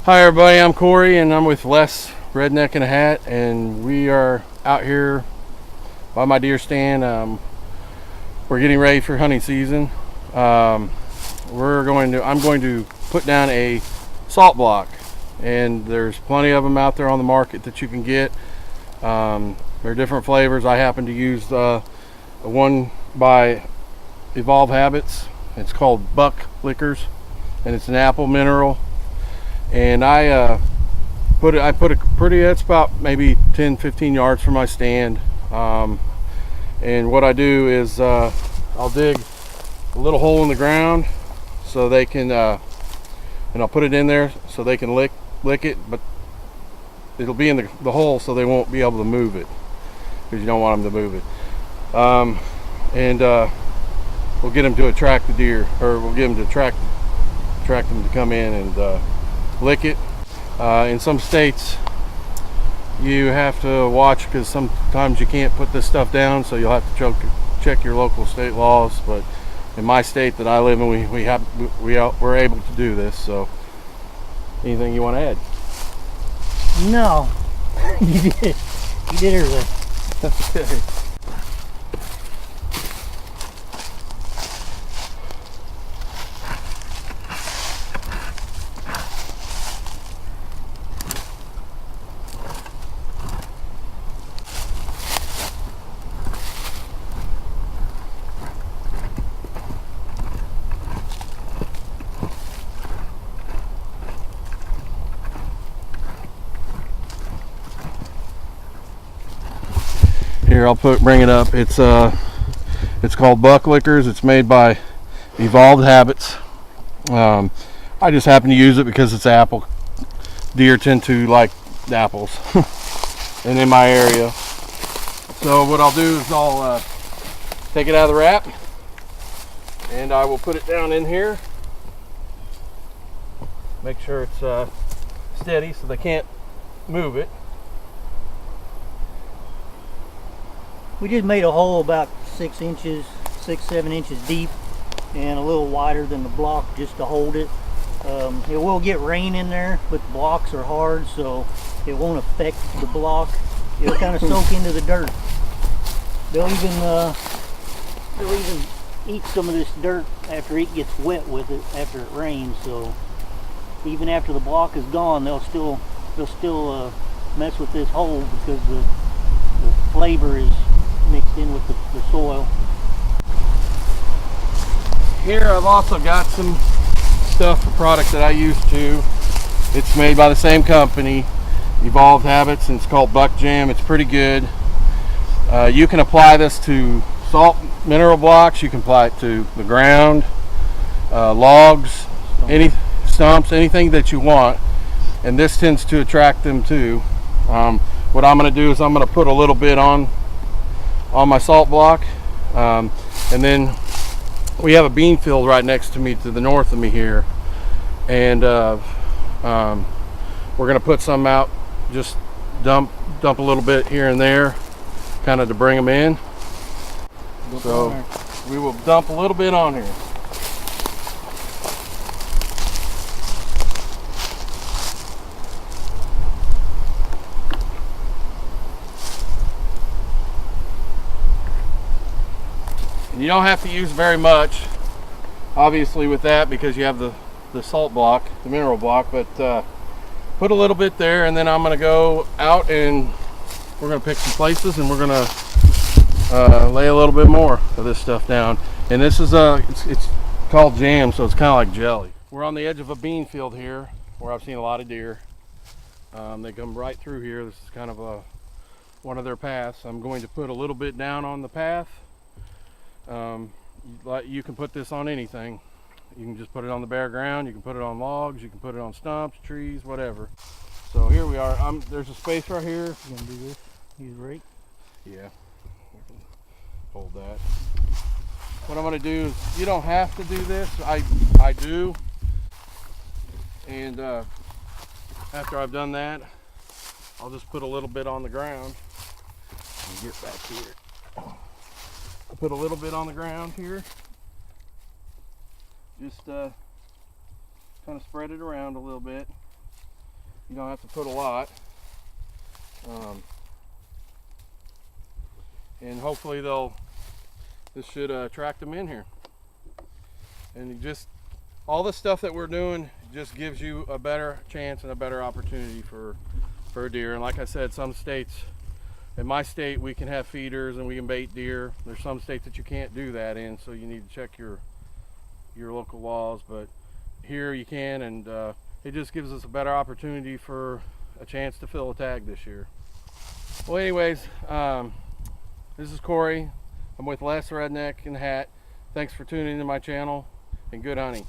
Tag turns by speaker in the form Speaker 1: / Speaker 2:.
Speaker 1: Hi everybody, I'm Corey and I'm with Les, Redneck In A Hat, and we are out here by my deer stand. We're getting ready for hunting season. I'm going to put down a salt block, and there's plenty of them out there on the market that you can get. They're different flavors. I happen to use one by Evolve Habits. It's called Buck Lickers, and it's an apple mineral. And I put it pretty, it's about maybe 10-15 yards from my stand. And what I do is I'll dig a little hole in the ground so they can and I'll put it in there so they can lick it, but it'll be in the hole so they won't be able to move it, because you don't want them to move it. We'll get them to attract the deer, or we'll get them to attract them to come in and lick it. In some states you have to watch, because sometimes you can't put this stuff down, so you'll have to check your local state laws. But in my state that I live in, we're able to do this. So anything you want to add?
Speaker 2: No. You did everything.
Speaker 1: Okay. Here, I'll bring it up. It's called Buck Lickers. It's made by Evolved Habits. I just happen to use it because it's apple. Deer tend to like apples, and in my area. So what I'll do is I'll take it out of the wrap, and I will put it down in here. Make sure it's steady so they can't move it.
Speaker 2: We just made a hole about 6, 7 inches deep, and a little wider than the block, just to hold it. It will get rain in there, but the blocks are hard, so it won't affect the block. It'll kind of soak into the dirt. They'll even eat some of this dirt after it gets wet with it, after it rains. So even after the block is gone, they'll still mess with this hole, because the flavor is mixed in with the soil.
Speaker 1: Here I've also got some stuff, a product that I use too. It's made by the same company, Evolved Habits, and it's called Buck Jam. It's pretty good. You can apply this to salt mineral blocks. You can apply it to the ground, logs, any stumps, anything that you want. And this tends to attract them too. What I'm going to do is I'm going to put a little bit on my salt block, and then we have a bean field right next to me, to the north of me here, and we're going to put some out, just dump a little bit here and there, kind of to bring them in. So we will dump a little bit on here. You don't have to use very much, obviously, with that, because you have the salt block, the mineral block, but put a little bit there, and then I'm going to go out and we're going to pick some places, and we're going to lay a little bit more of this stuff down. And this is it's called jam, so it's kind of like jelly. We're on the edge of a bean field here, where I've seen a lot of deer. They come right through here. This is kind of one of their paths. I'm going to put a little bit down on the path. You can put this on anything. You can just put it on the bare ground, you can put it on logs, you can put it on stumps, trees, whatever. So here we are. There's a space right here.
Speaker 2: You gonna do this? Use a rake?
Speaker 1: Yeah, hold that. What I'm going to do is, you don't have to do this. I do. And after I've done that, I'll just put a little bit on the ground. Let me get back here. I'll put a little bit on the ground here. Just kind of spread it around a little bit. You don't have to put a lot. And hopefully this should attract them in here. And all the stuff that we're doing just gives you a better chance and a better opportunity for a deer. And like I said, some states, in my state, we can have feeders and we can bait deer. There's some states that you can't do that in, so you need to check your local laws. But here you can, and it just gives us a better opportunity for a chance to fill a tag this year. Well, anyways, this is Corey. I'm with Les Redneck in a Hat. Thanks for tuning into my channel, and good hunting.